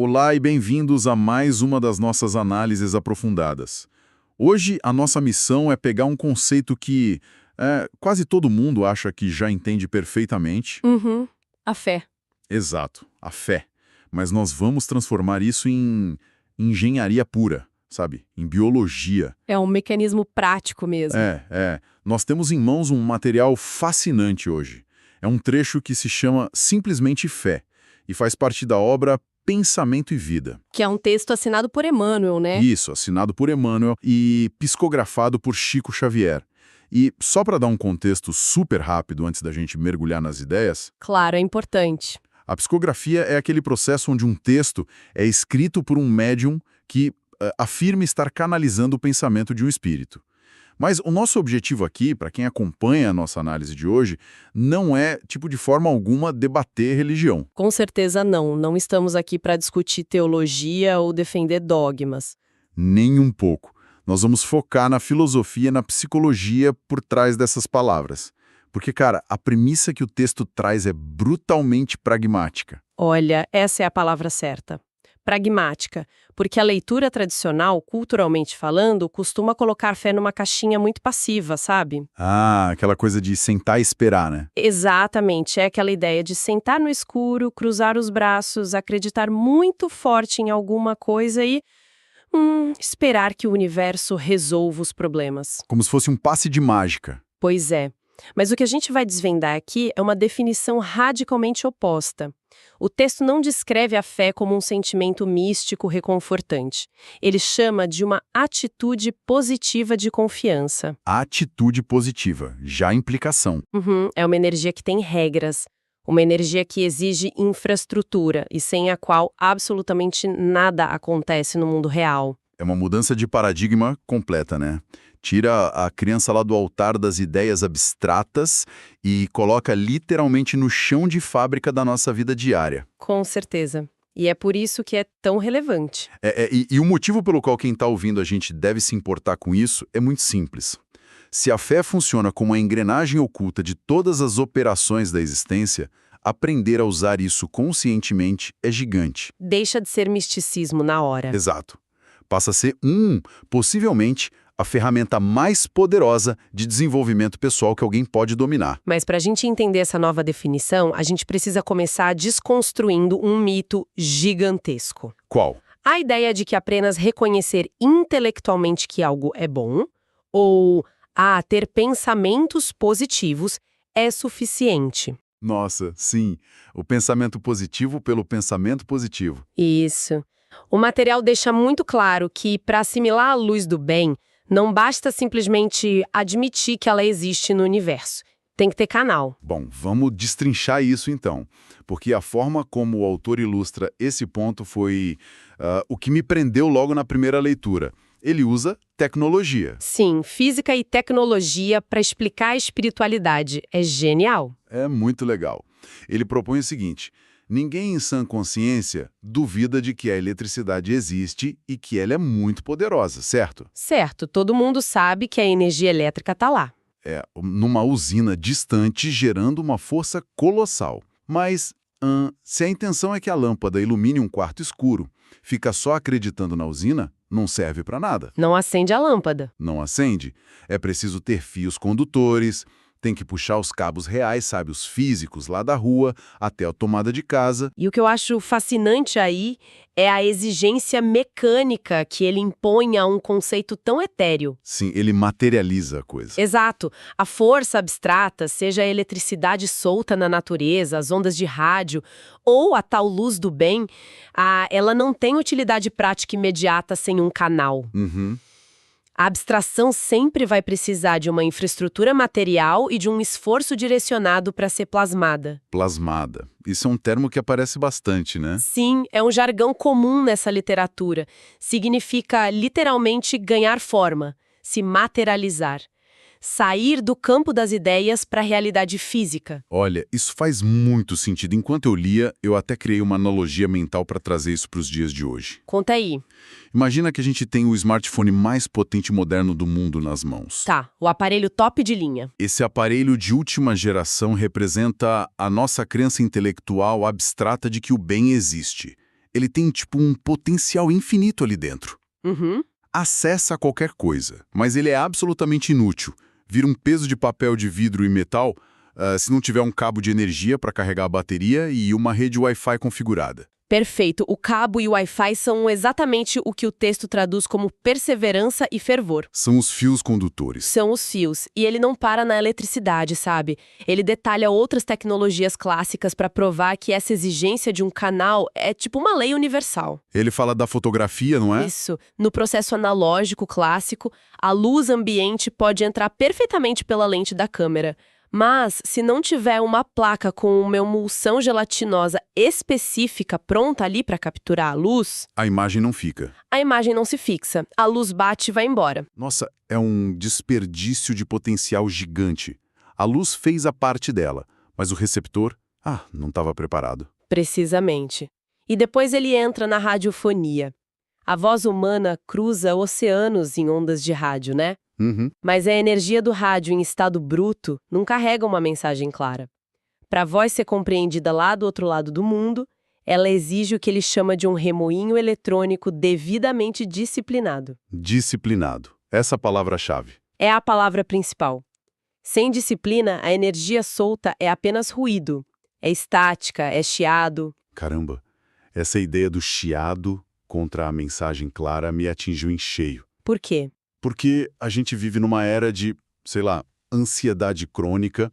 Olá e bem-vindos a mais uma das nossas análises aprofundadas. Hoje, a nossa missão é pegar um conceito que quase todo mundo acha que já entende perfeitamente. Uhum. A fé. Exato, a fé. Mas nós vamos transformar isso em engenharia pura, sabe? Em biologia. É um mecanismo prático mesmo. Nós temos em mãos um material fascinante hoje. É um trecho que se chama simplesmente Fé e faz parte da obra Pensamento e Vida. Que é um texto assinado por Emmanuel, né? Isso, assinado por Emmanuel e psicografado por Chico Xavier. E só para dar um contexto super rápido antes da gente mergulhar nas ideias, Claro, é importante. a psicografia é aquele processo onde um texto é escrito por um médium que afirma estar canalizando o pensamento de um espírito. Mas o nosso objetivo aqui, para quem acompanha a nossa análise de hoje, não é, de forma alguma, debater religião. Com certeza não. Não estamos aqui para discutir teologia ou defender dogmas. Nem um pouco. Nós vamos focar na filosofia, na psicologia por trás dessas palavras. Porque, cara, a premissa que o texto traz é brutalmente pragmática. Olha, essa é a palavra certa. Pragmática, porque a leitura tradicional, culturalmente falando, costuma colocar fé numa caixinha muito passiva, sabe? Ah, aquela coisa de sentar e esperar, né? Exatamente, é aquela ideia de sentar no escuro, cruzar os braços, acreditar muito forte em alguma coisa e esperar que o universo resolva os problemas. Como se fosse um passe de mágica. Pois é. Mas o que a gente vai desvendar aqui é uma definição radicalmente oposta. O texto não descreve a fé como um sentimento místico reconfortante. Ele chama de uma atitude positiva de confiança. Atitude positiva, já implicação. É uma energia que tem regras, uma energia que exige infraestrutura e sem a qual absolutamente nada acontece no mundo real. É uma mudança de paradigma completa, né? Tira a criança lá do altar das ideias abstratas e coloca literalmente no chão de fábrica da nossa vida diária. Com certeza. E é por isso que é tão relevante. E o motivo pelo qual quem está ouvindo a gente deve se importar com isso é muito simples. Se a fé funciona como a engrenagem oculta de todas as operações da existência, aprender a usar isso conscientemente é gigante. Deixa de ser misticismo na hora. Exato. Passa a ser, possivelmente, a ferramenta mais poderosa de desenvolvimento pessoal que alguém pode dominar. Mas para a gente entender essa nova definição, a gente precisa começar desconstruindo um mito gigantesco. Qual? A ideia de que apenas reconhecer intelectualmente que algo é bom, ou ter pensamentos positivos é suficiente. Nossa, sim. O pensamento positivo pelo pensamento positivo. Isso. O material deixa muito claro que, para assimilar a luz do bem, não basta simplesmente admitir que ela existe no universo. Tem que ter canal. Bom, vamos destrinchar isso então, porque a forma como o autor ilustra esse ponto foi o que me prendeu logo na primeira leitura. Ele usa tecnologia. Sim, física e tecnologia para explicar a espiritualidade. É genial. É muito legal. Ele propõe o seguinte: ninguém em sã consciência duvida de que a eletricidade existe e que ela é muito poderosa, certo? Certo, todo mundo sabe que a energia elétrica está lá. Numa usina distante gerando uma força colossal. Mas, se a intenção é que a lâmpada ilumine um quarto escuro, fica só acreditando na usina, não serve para nada. Não acende a lâmpada. Não acende. É preciso ter fios condutores, tem que puxar os cabos reais, sabe, os físicos lá da rua, até a tomada de casa. E o que eu acho fascinante aí é a exigência mecânica que ele impõe a um conceito tão etéreo. Sim, ele materializa a coisa. Exato. A força abstrata, seja a eletricidade solta na natureza, as ondas de rádio, ou a tal luz do bem, ela não tem utilidade prática imediata sem um canal. A abstração sempre vai precisar de uma infraestrutura material e de um esforço direcionado para ser plasmada. Plasmada. Isso é um termo que aparece bastante, né? Sim, é um jargão comum nessa literatura. Significa literalmente ganhar forma, se materializar. Sair do campo das ideias para a realidade física. Olha, isso faz muito sentido. Enquanto eu lia, eu até criei uma analogia mental para trazer isso para os dias de hoje. Conta aí. Imagina que a gente tem o smartphone mais potente e moderno do mundo nas mãos. Tá, o aparelho top de linha. Esse aparelho de última geração representa a nossa crença intelectual abstrata de que o bem existe. Ele tem, tipo, um potencial infinito ali dentro. Uhum. Acessa qualquer coisa, mas ele é absolutamente inútil. Vira um peso de papel de vidro e metal se não tiver um cabo de energia para carregar a bateria e uma rede Wi-Fi configurada. Perfeito. O cabo e o Wi-Fi são exatamente o que o texto traduz como perseverança e fervor. São os fios condutores. São os fios. E ele não para na eletricidade, sabe? Ele detalha outras tecnologias clássicas para provar que essa exigência de um canal é tipo uma lei universal. Ele fala da fotografia, não é? Isso. No processo analógico clássico, a luz ambiente pode entrar perfeitamente pela lente da câmera. Mas, se não tiver uma placa com uma emulsão gelatinosa específica pronta ali para capturar a luz, A imagem não fica. a imagem não se fixa. A luz bate e vai embora. Nossa, é um desperdício de potencial gigante. A luz fez a parte dela, mas o receptor, não estava preparado. Precisamente. E depois ele entra na radiofonia. A voz humana cruza oceanos em ondas de rádio, né? Uhum. Mas a energia do rádio em estado bruto não carrega uma mensagem clara. Para a voz ser compreendida lá do outro lado do mundo, ela exige o que ele chama de um remoinho eletrônico devidamente disciplinado. Disciplinado. Essa palavra-chave. É a palavra principal. Sem disciplina, a energia solta é apenas ruído. É estática, é chiado. Caramba, essa ideia do chiado contra a mensagem clara me atingiu em cheio. Por quê? Porque a gente vive numa era de, sei lá, ansiedade crônica,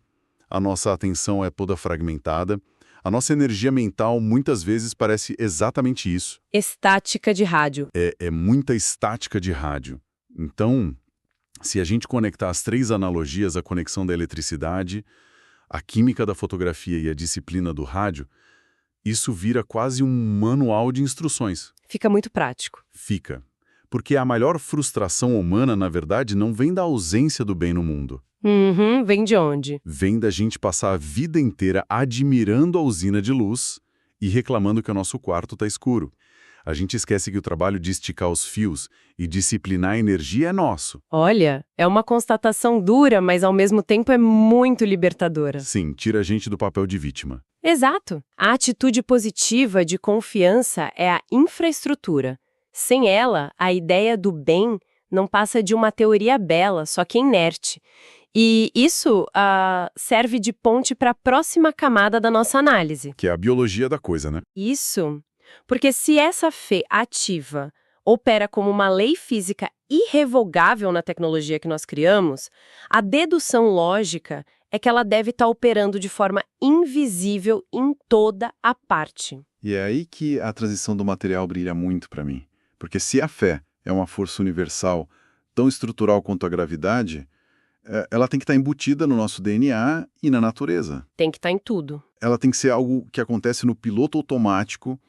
a nossa atenção é toda fragmentada, a nossa energia mental muitas vezes parece exatamente isso. Estática de rádio. É muita estática de rádio. Então, se a gente conectar as três analogias, a conexão da eletricidade, a química da fotografia e a disciplina do rádio, isso vira quase um manual de instruções. Fica muito prático. Fica. Porque a maior frustração humana, na verdade, não vem da ausência do bem no mundo. Uhum, vem de onde? Vem da gente passar a vida inteira admirando a usina de luz e reclamando que o nosso quarto está escuro. A gente esquece que o trabalho de esticar os fios e disciplinar a energia é nosso. Olha, é uma constatação dura, mas ao mesmo tempo é muito libertadora. Sim, tira a gente do papel de vítima. Exato. A atitude positiva de confiança é a infraestrutura. Sem ela, a ideia do bem não passa de uma teoria bela, só que inerte. E isso serve de ponte para a próxima camada da nossa análise. Que é a biologia da coisa, né? Isso, porque se essa fé ativa opera como uma lei física irrevogável na tecnologia que nós criamos, a dedução lógica é que ela deve estar operando de forma invisível em toda a parte. E é aí que a transição do material brilha muito para mim. Porque se a fé é uma força universal, tão estrutural quanto a gravidade, ela tem que estar embutida no nosso DNA e na natureza. Tem que estar em tudo. Ela tem que ser algo que acontece no piloto automático,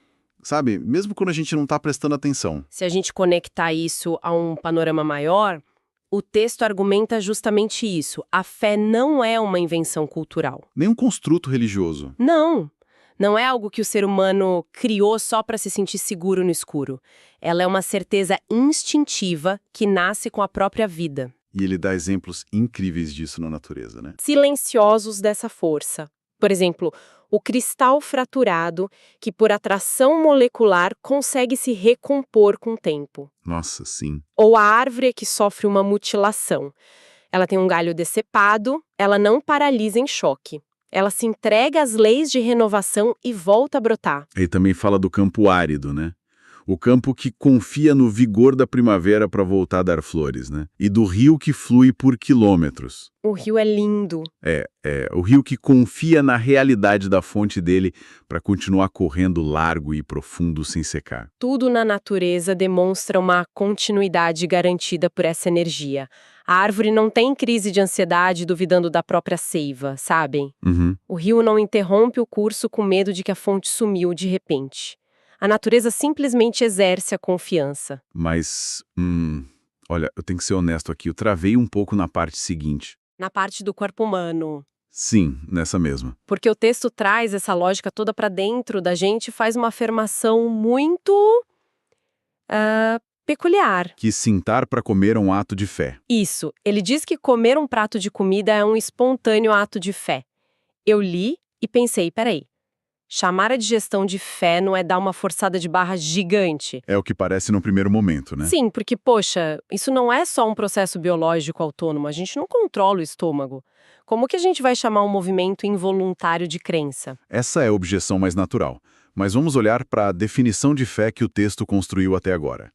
sabe? Mesmo quando a gente não está prestando atenção. Se a gente conectar isso a um panorama maior, o texto argumenta justamente isso. A fé não é uma invenção cultural. Nem um construto religioso. Não. Não é algo que o ser humano criou só para se sentir seguro no escuro. Ela é uma certeza instintiva que nasce com a própria vida. E ele dá exemplos incríveis disso na natureza, né? Silenciosos dessa força. Por exemplo, o cristal fraturado, que por atração molecular consegue se recompor com o tempo. Nossa, sim. Ou a árvore que sofre uma mutilação. Ela tem um galho decepado, ela não paralisa em choque. Ela se entrega às leis de renovação e volta a brotar. Ele também fala do campo árido, né? O campo que confia no vigor da primavera para voltar a dar flores, né? E do rio que flui por quilômetros. O rio é lindo. O rio que confia na realidade da fonte dele para continuar correndo largo e profundo sem secar. Tudo na natureza demonstra uma continuidade garantida por essa energia. A árvore não tem crise de ansiedade duvidando da própria seiva, sabem? Uhum. O rio não interrompe o curso com medo de que a fonte sumiu de repente. A natureza simplesmente exerce a confiança. Mas, olha, eu tenho que ser honesto aqui, eu travei um pouco na parte seguinte. Na parte do corpo humano. Sim, nessa mesma. Porque o texto traz essa lógica toda para dentro da gente e faz uma afirmação muito peculiar. Que sentar para comer é um ato de fé. Isso. Ele diz que comer um prato de comida é um espontâneo ato de fé. Eu li e pensei, peraí, Chamar a digestão de fé não é dar uma forçada de barra gigante. É o que parece no primeiro momento, né? Sim, porque, poxa, isso não é só um processo biológico autônomo, a gente não controla o estômago. Como que a gente vai chamar um movimento involuntário de crença? Essa é a objeção mais natural. Mas vamos olhar para a definição de fé que o texto construiu até agora.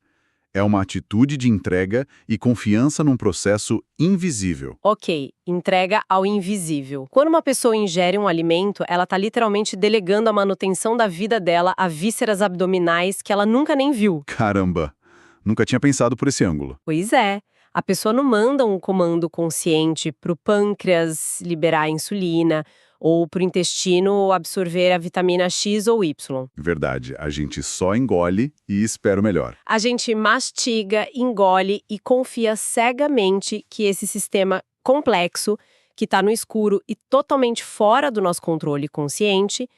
É uma atitude de entrega e confiança num processo invisível. Ok, entrega ao invisível. Quando uma pessoa ingere um alimento, ela está literalmente delegando a manutenção da vida dela a vísceras abdominais que ela nunca nem viu. Caramba! Nunca tinha pensado por esse ângulo. Pois é. A pessoa não manda um comando consciente para o pâncreas liberar a insulina ou para o intestino absorver a vitamina X ou Y. Verdade, a gente só engole e espera o melhor. A gente mastiga, engole e confia cegamente que esse sistema complexo, que está no escuro e totalmente fora do nosso controle consciente,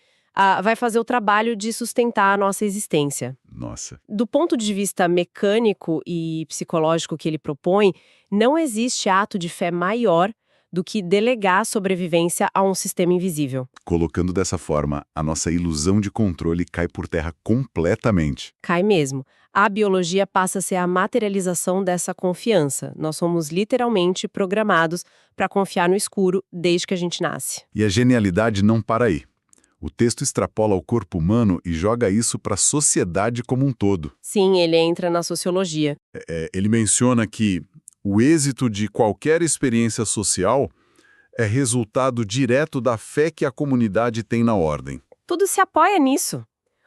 vai fazer o trabalho de sustentar a nossa existência. Nossa. Do ponto de vista mecânico e psicológico que ele propõe, não existe ato de fé maior do que delegar a sobrevivência a um sistema invisível. Colocando dessa forma, a nossa ilusão de controle cai por terra completamente. Cai mesmo. A biologia passa a ser a materialização dessa confiança. Nós somos literalmente programados para confiar no escuro desde que a gente nasce. E a genialidade não para aí. O texto extrapola o corpo humano e joga isso para a sociedade como um todo. Sim, ele entra na sociologia. Ele menciona que o êxito de qualquer experiência social é resultado direto da fé que a comunidade tem na ordem. Tudo se apoia nisso.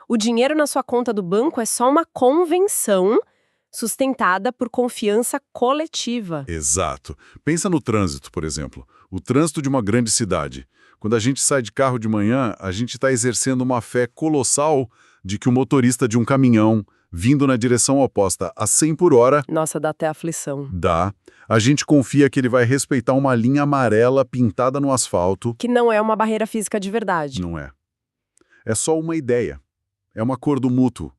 O dinheiro na sua conta do banco é só uma convenção sustentada por confiança coletiva. Exato. Pensa no trânsito, por exemplo. O trânsito de uma grande cidade. Quando a gente sai de carro de manhã, a gente está exercendo uma fé colossal de que o motorista de um caminhão, vindo na direção oposta a 100 por hora... Nossa, dá até aflição. Dá. A gente confia que ele vai respeitar uma linha amarela pintada no asfalto. Que não é uma barreira física de verdade. Não é. É só uma ideia. É um acordo mútuo.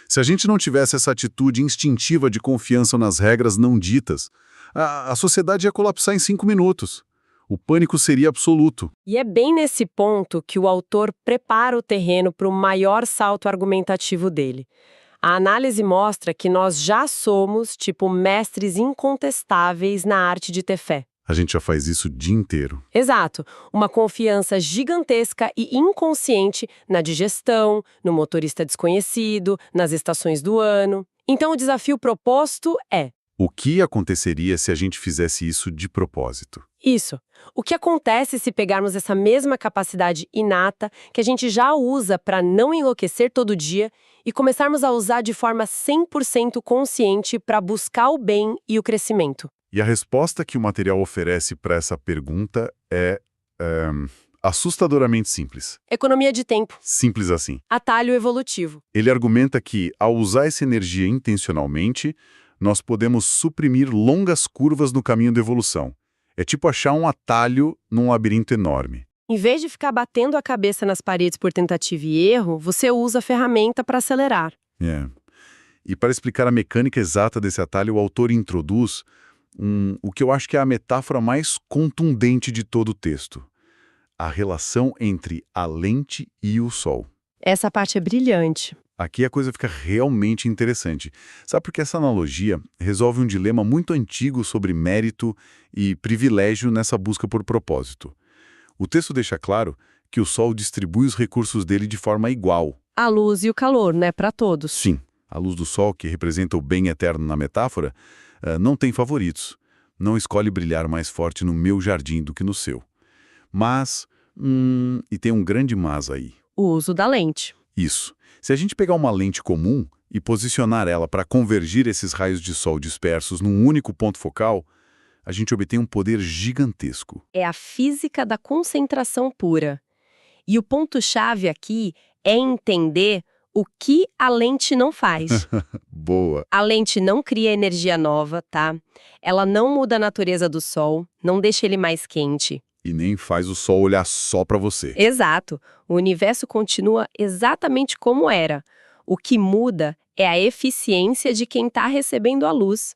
Se a gente não tivesse essa atitude instintiva de confiança nas regras não ditas, a sociedade ia colapsar em 5 minutos. O pânico seria absoluto. E é bem nesse ponto que o autor prepara o terreno para o maior salto argumentativo dele. A análise mostra que nós já somos, mestres incontestáveis na arte de ter fé. A gente já faz isso o dia inteiro. Exato. Uma confiança gigantesca e inconsciente na digestão, no motorista desconhecido, nas estações do ano. Então o desafio proposto é: o que aconteceria se a gente fizesse isso de propósito? Isso. O que acontece se pegarmos essa mesma capacidade inata que a gente já usa para não enlouquecer todo dia e começarmos a usar de forma 100% consciente para buscar o bem e o crescimento? E a resposta que o material oferece para essa pergunta é assustadoramente simples. Economia de tempo. Simples assim. Atalho evolutivo. Ele argumenta que, ao usar essa energia intencionalmente, nós podemos suprimir longas curvas no caminho da evolução. É tipo achar um atalho num labirinto enorme. Em vez de ficar batendo a cabeça nas paredes por tentativa e erro, você usa a ferramenta para acelerar. E para explicar a mecânica exata desse atalho, o autor introduz o que eu acho que é a metáfora mais contundente de todo o texto. A relação entre a lente e o sol. Essa parte é brilhante. Aqui a coisa fica realmente interessante. Sabe por que essa analogia resolve um dilema muito antigo sobre mérito e privilégio nessa busca por propósito. O texto deixa claro que o Sol distribui os recursos dele de forma igual. A luz e o calor, né, para todos. Sim, a luz do Sol, que representa o bem eterno na metáfora, não tem favoritos. Não escolhe brilhar mais forte no meu jardim do que no seu. Mas, e tem um grande mas aí. O uso da lente. Isso. Se a gente pegar uma lente comum e posicionar ela para convergir esses raios de sol dispersos num único ponto focal, a gente obtém um poder gigantesco. É a física da concentração pura. E o ponto-chave aqui é entender o que a lente não faz. Boa. A lente não cria energia nova, tá? Ela não muda a natureza do sol, não deixa ele mais quente. E nem faz o sol olhar só para você. Exato. O universo continua exatamente como era. O que muda é a eficiência de quem está recebendo a luz.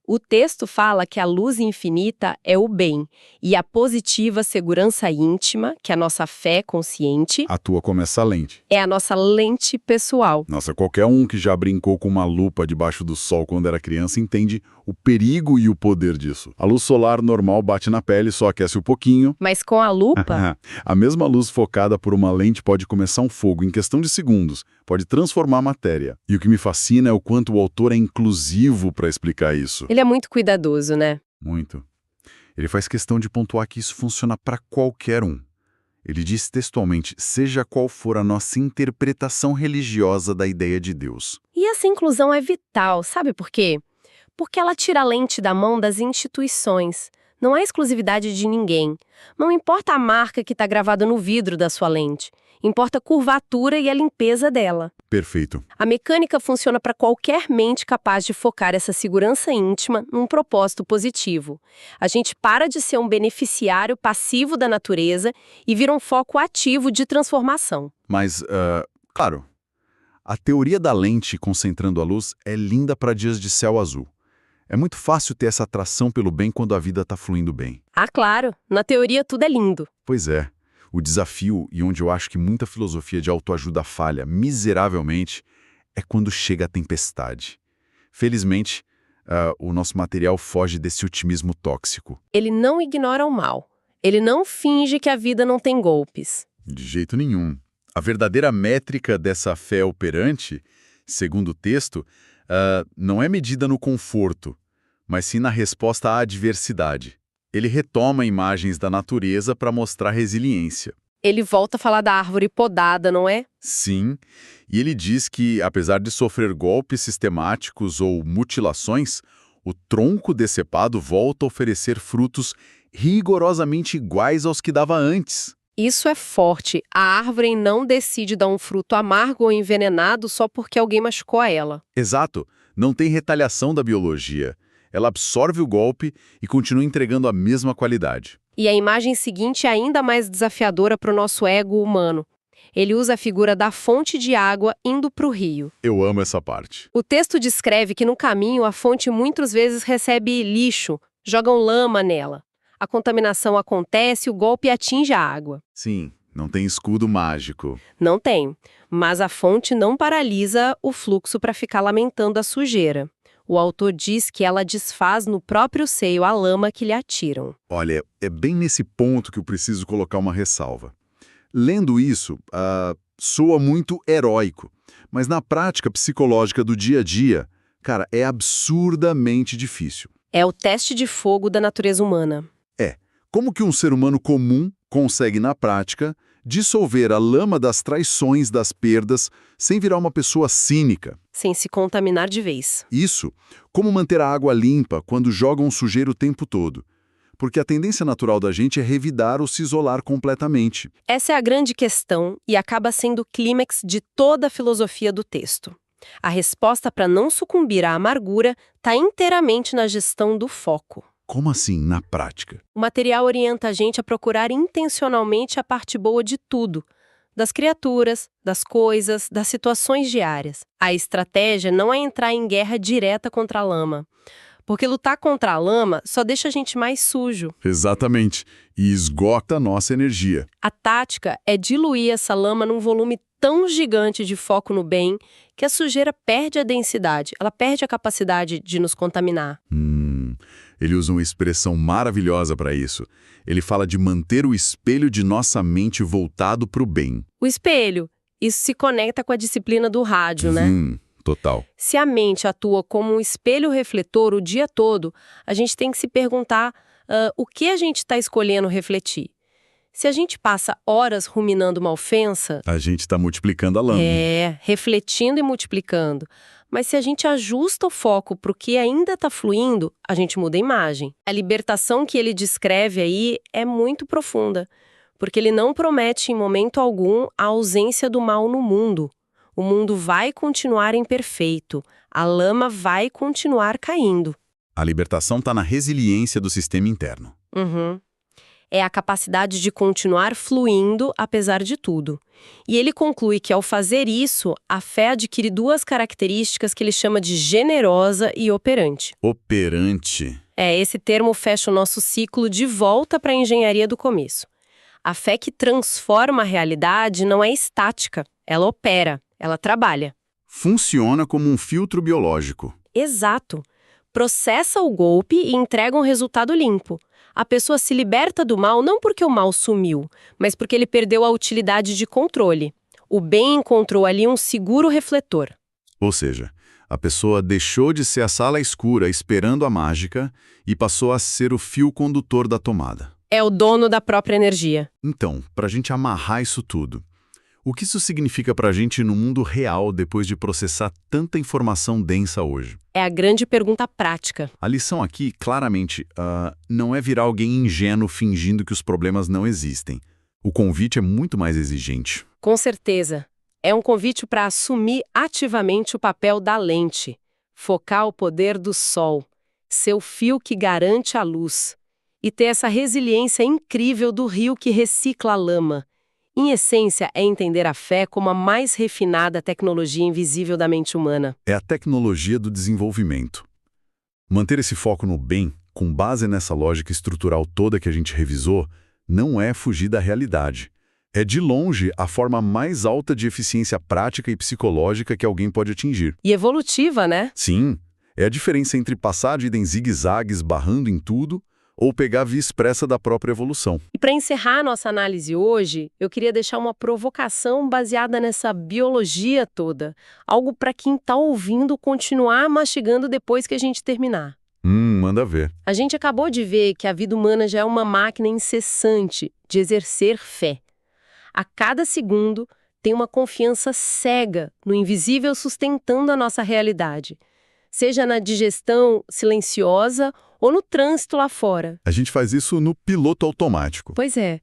O texto fala que a luz infinita é o bem e a positiva segurança íntima, que é a nossa fé consciente, Atua como essa lente. é a nossa lente pessoal. Nossa, qualquer um que já brincou com uma lupa debaixo do sol quando era criança entende o perigo e o poder disso. A luz solar normal bate na pele, só aquece um pouquinho. Mas com a lupa, A mesma luz focada por uma lente pode começar um fogo em questão de segundos, pode transformar a matéria. E o que me fascina é o quanto o autor é inclusivo para explicar isso. ele é muito cuidadoso, né? Muito. Ele faz questão de pontuar que isso funciona para qualquer um. Ele diz textualmente, seja qual for a nossa interpretação religiosa da ideia de Deus. E essa inclusão é vital, sabe por quê? Porque ela tira a lente da mão das instituições. Não é exclusividade de ninguém. Não importa a marca que está gravada no vidro da sua lente. Importa a curvatura e a limpeza dela. Perfeito. A mecânica funciona para qualquer mente capaz de focar essa segurança íntima num propósito positivo. A gente para de ser um beneficiário passivo da natureza e vira um foco ativo de transformação. Mas, claro, a teoria da lente concentrando a luz é linda para dias de céu azul. É muito fácil ter essa atração pelo bem quando a vida está fluindo bem. Ah, claro, na teoria tudo é lindo. Pois é. O desafio, e onde eu acho que muita filosofia de autoajuda falha miseravelmente, é quando chega a tempestade. Felizmente, o nosso material foge desse otimismo tóxico. Ele não ignora o mal. Ele não finge que a vida não tem golpes. De jeito nenhum. A verdadeira métrica dessa fé operante, segundo o texto, não é medida no conforto, mas sim na resposta à adversidade. Ele retoma imagens da natureza para mostrar resiliência. Ele volta a falar da árvore podada, não é? Sim, e ele diz que, apesar de sofrer golpes sistemáticos ou mutilações, o tronco decepado volta a oferecer frutos rigorosamente iguais aos que dava antes. Isso é forte. A árvore não decide dar um fruto amargo ou envenenado só porque alguém machucou a ela. Exato, não tem retaliação da biologia. Ela absorve o golpe e continua entregando a mesma qualidade. E a imagem seguinte é ainda mais desafiadora para o nosso ego humano. Ele usa a figura da fonte de água indo para o rio. Eu amo essa parte. O texto descreve que no caminho a fonte muitas vezes recebe lixo, jogam lama nela. A contaminação acontece, o golpe atinge a água. Sim, não tem escudo mágico. Não tem, mas a fonte não paralisa o fluxo para ficar lamentando a sujeira. O autor diz que ela desfaz no próprio seio a lama que lhe atiram. Olha, é bem nesse ponto que eu preciso colocar uma ressalva. Lendo isso, soa muito heróico, mas na prática psicológica do dia a dia, cara, é absurdamente difícil. É o teste de fogo da natureza humana. Como que um ser humano comum consegue, na prática, dissolver a lama das traições, das perdas, sem virar uma pessoa cínica? Sem se contaminar de vez. Isso, como manter a água limpa quando jogam sujeira o tempo todo? Porque a tendência natural da gente é revidar ou se isolar completamente. Essa é a grande questão e acaba sendo o clímax de toda a filosofia do texto. A resposta para não sucumbir à amargura está inteiramente na gestão do foco. Como assim, na prática? O material orienta a gente a procurar intencionalmente a parte boa de tudo, das criaturas, das coisas, das situações diárias. A estratégia não é entrar em guerra direta contra a lama, porque lutar contra a lama só deixa a gente mais sujo. Exatamente, e esgota a nossa energia. A tática é diluir essa lama num volume tão gigante de foco no bem que a sujeira perde a densidade, ela perde a capacidade de nos contaminar. Ele usa uma expressão maravilhosa para isso. Ele fala de manter o espelho de nossa mente voltado para o bem. O espelho, isso se conecta com a disciplina do rádio, né? Total. Se a mente atua como um espelho refletor o dia todo, a gente tem que se perguntar o que a gente está escolhendo refletir. Se a gente passa horas ruminando uma ofensa... A gente está multiplicando a lama. Refletindo e multiplicando. Mas se a gente ajusta o foco para o que ainda está fluindo, a gente muda a imagem. A libertação que ele descreve aí é muito profunda, porque ele não promete em momento algum a ausência do mal no mundo. O mundo vai continuar imperfeito, a lama vai continuar caindo. A libertação está na resiliência do sistema interno. É a capacidade de continuar fluindo apesar de tudo. E ele conclui que, ao fazer isso, a fé adquire duas características que ele chama de generosa e operante. Operante. Esse termo fecha o nosso ciclo de volta para a engenharia do começo. A fé que transforma a realidade não é estática, ela opera, ela trabalha. Funciona como um filtro biológico. Exato. Processa o golpe e entrega um resultado limpo. A pessoa se liberta do mal não porque o mal sumiu, mas porque ele perdeu a utilidade de controle. O bem encontrou ali um seguro refletor. Ou seja, a pessoa deixou de ser a sala escura esperando a mágica e passou a ser o fio condutor da tomada. É o dono da própria energia. Então, para a gente amarrar isso tudo, o que isso significa para a gente no mundo real depois de processar tanta informação densa hoje? É a grande pergunta prática. A lição aqui, claramente, não é virar alguém ingênuo fingindo que os problemas não existem. O convite é muito mais exigente. Com certeza. É um convite para assumir ativamente o papel da lente, focar o poder do sol, ser o fio que garante a luz, e ter essa resiliência incrível do rio que recicla a lama. Em essência, é entender a fé como a mais refinada tecnologia invisível da mente humana. É a tecnologia do desenvolvimento. Manter esse foco no bem, com base nessa lógica estrutural toda que a gente revisou, não é fugir da realidade. É, de longe, a forma mais alta de eficiência prática e psicológica que alguém pode atingir. E evolutiva, né? Sim, é a diferença entre passar a vida em zigue-zague esbarrando em tudo ou pegar a via expressa da própria evolução. E para encerrar a nossa análise hoje, eu queria deixar uma provocação baseada nessa biologia toda. Algo para quem está ouvindo continuar mastigando depois que a gente terminar. Manda ver. A gente acabou de ver que a vida humana já é uma máquina incessante de exercer fé. A cada segundo tem uma confiança cega no invisível sustentando a nossa realidade. Seja na digestão silenciosa ou no trânsito lá fora. A gente faz isso no piloto automático. Pois é.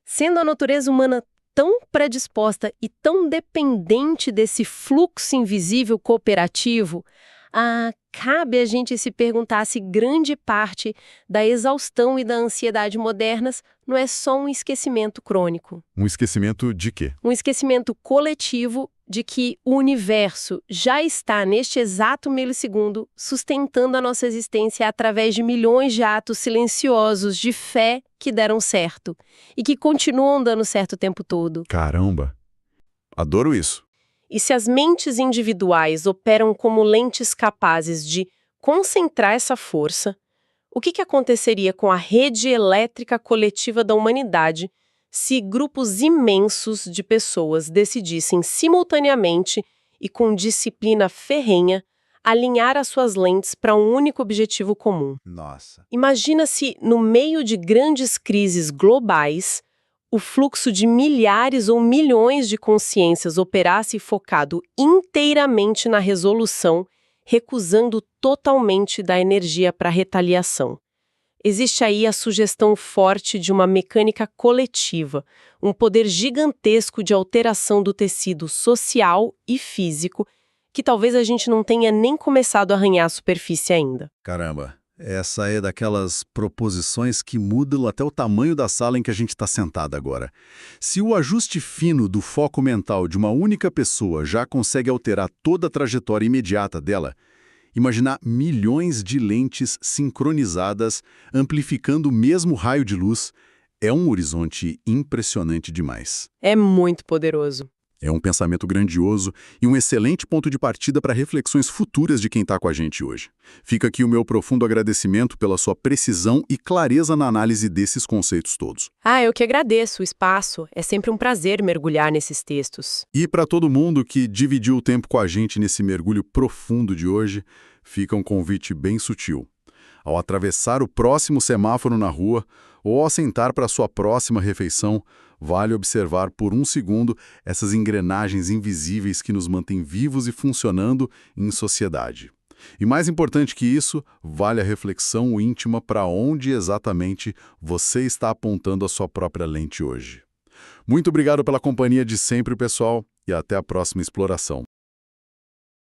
Sendo a natureza humana tão predisposta e tão dependente desse fluxo invisível cooperativo, cabe a gente se perguntar se grande parte da exaustão e da ansiedade modernas não é só um esquecimento crônico. Um esquecimento de quê? Um esquecimento coletivo de que o universo já está, neste exato milissegundo, sustentando a nossa existência através de milhões de atos silenciosos de fé que deram certo e que continuam dando certo o tempo todo. Caramba! Adoro isso. E se as mentes individuais operam como lentes capazes de concentrar essa força, o que aconteceria com a rede elétrica coletiva da humanidade se grupos imensos de pessoas decidissem simultaneamente e com disciplina ferrenha alinhar as suas lentes para um único objetivo comum? Nossa. Imagina se, no meio de grandes crises globais, o fluxo de milhares ou milhões de consciências operasse focado inteiramente na resolução, recusando totalmente da energia para retaliação. Existe aí a sugestão forte de uma mecânica coletiva, um poder gigantesco de alteração do tecido social e físico, que talvez a gente não tenha nem começado a arranhar a superfície ainda. Caramba, essa é daquelas proposições que mudam até o tamanho da sala em que a gente está sentado agora. Se o ajuste fino do foco mental de uma única pessoa já consegue alterar toda a trajetória imediata dela, imaginar milhões de lentes sincronizadas, amplificando o mesmo raio de luz, é um horizonte impressionante demais. É muito poderoso. É um pensamento grandioso e um excelente ponto de partida para reflexões futuras de quem está com a gente hoje. Fica aqui o meu profundo agradecimento pela sua precisão e clareza na análise desses conceitos todos. Eu que agradeço o espaço. É sempre um prazer mergulhar nesses textos. E para todo mundo que dividiu o tempo com a gente nesse mergulho profundo de hoje, fica um convite bem sutil. Ao atravessar o próximo semáforo na rua ou ao sentar para a sua próxima refeição, vale observar por um segundo essas engrenagens invisíveis que nos mantêm vivos e funcionando em sociedade. E mais importante que isso, vale a reflexão íntima para onde exatamente você está apontando a sua própria lente hoje. Muito obrigado pela companhia de sempre, pessoal, e até a próxima exploração.